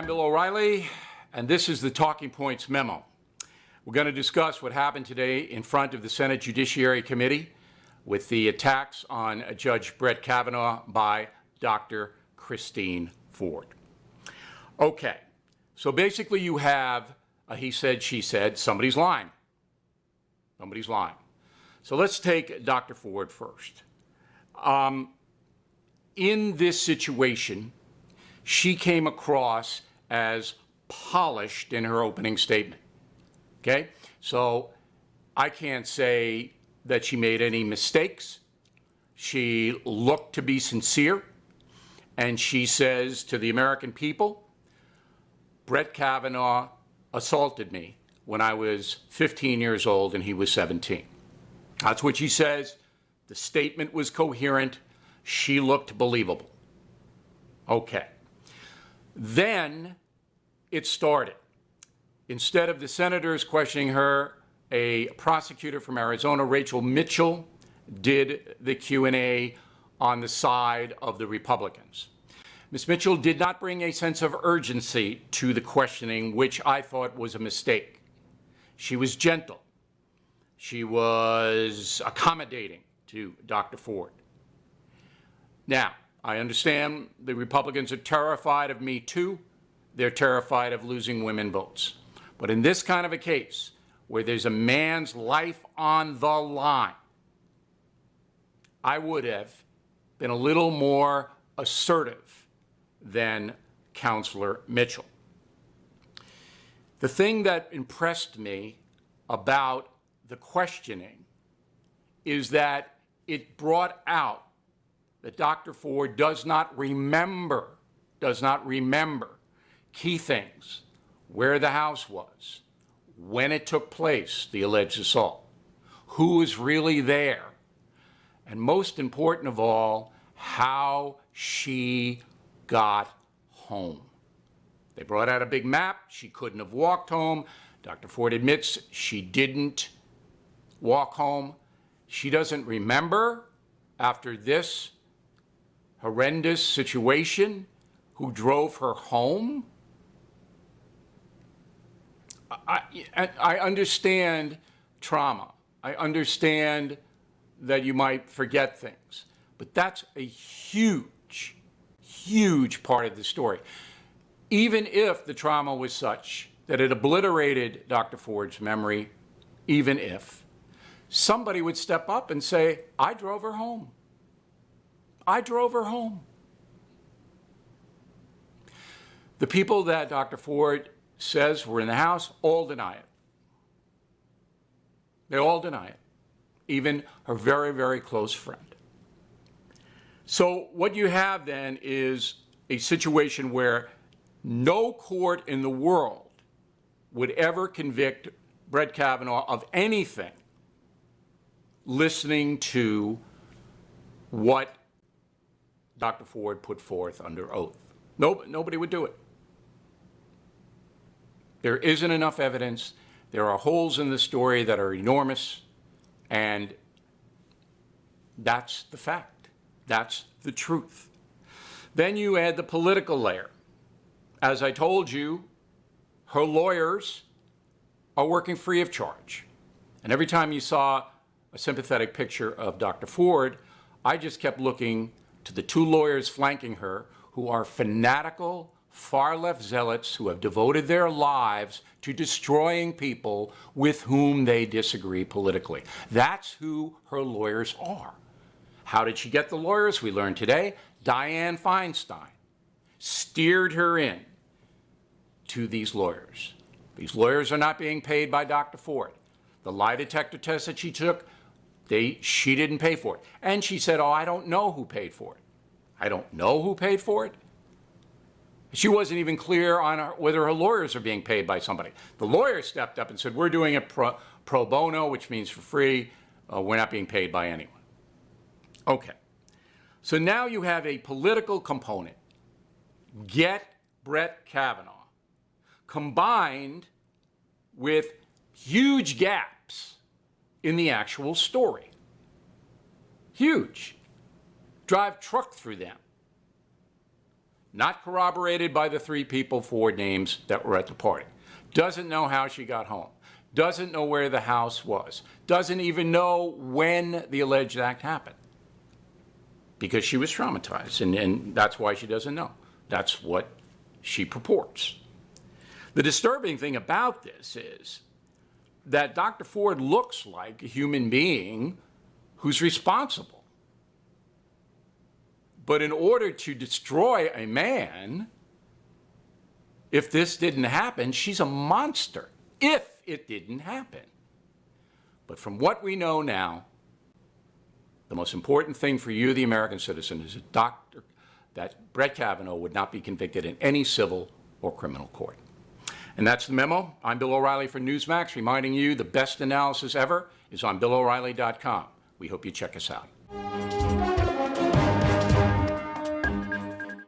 I'm Bill O'Reilly, and this is the Talking Points memo. We're going to discuss what happened today in front of the Senate Judiciary Committee with the attacks on Judge Brett Kavanaugh by Dr. Christine Ford. Okay, so basically you have a he said, she said, somebody's lying. Somebody's lying. So let's take Dr. Ford first. In this situation, she came across as polished in her opening statement. Okay? So I can't say that she made any mistakes. She looked to be sincere, and she says to the American people, Brett Kavanaugh assaulted me when I was 15 years old and he was 17. That's what she says. The statement was coherent. She looked believable. Okay. Then it started. Instead of the senators questioning her, a prosecutor from Arizona, Rachel Mitchell, did the Q&A on the side of the Republicans. Ms. Mitchell did not bring a sense of urgency to the questioning, which I thought was a mistake. She was gentle. She was accommodating to Dr. Ford. Now, I understand the Republicans are terrified of Me Too. They're terrified of losing women votes. But in this kind of a case, where there's a man's life on the line, I would have been a little more assertive than Counselor Mitchell. The thing that impressed me about the questioning is that it brought out that Dr. Ford does not remember key things, where the house was, when it took place, the alleged assault, who was really there, and most important of all, how she got home. They brought out a big map. She couldn't have walked home. Dr. Ford admits she didn't walk home. She doesn't remember, after this horrendous situation, who drove her home. I understand trauma. I understand that you might forget things, but that's a huge, huge part of the story. Even if the trauma was such that it obliterated Dr. Ford's memory, even if, somebody would step up and say, I drove her home. I drove her home. The people that Dr. Ford says were in the house all deny it. They all deny it, even her very, very close friend. So what you have then is a situation where no court in the world would ever convict Brett Kavanaugh of anything listening to what Dr. Ford put forth under oath. Nobody would do it. There isn't enough evidence. There are holes in the story that are enormous, and that's the fact. That's the truth. Then you add the political layer. As I told you, her lawyers are working free of charge. And every time you saw a sympathetic picture of Dr. Ford, I just kept looking to the two lawyers flanking her, who are fanatical, far-left zealots who have devoted their lives to destroying people with whom they disagree politically. That's who her lawyers are. How did she get the lawyers? We learned today. Dianne Feinstein steered her in to these lawyers. These lawyers are not being paid by Dr. Ford. The lie detector test that she took, she didn't pay for it. And she said, oh, I don't know who paid for it. I don't know who paid for it. She wasn't even clear on whether her lawyers are being paid by somebody. The lawyer stepped up and said, we're doing it pro bono, which means for free. We're not being paid by anyone. Okay. So now you have a political component. Get Brett Kavanaugh, combined with huge gaps in the actual story. Huge. Drive truck through them. not corroborated by the 3 people, 4 names that were at the party. Doesn't know how she got home. Doesn't know where the house was. Doesn't even know when the alleged act happened. Because she was traumatized, and that's why she doesn't know. That's what she purports. The disturbing thing about this is that Dr. Ford looks like a human being who's responsible. But in order to destroy a man, if this didn't happen, she's a monster. If it didn't happen. But from what we know now, the most important thing for you, the American citizen, is that Brett Kavanaugh would not be convicted in any civil or criminal court. And that's the memo. I'm Bill O'Reilly for Newsmax, reminding you the best analysis ever is on BillO'Reilly.com. We hope you check us out.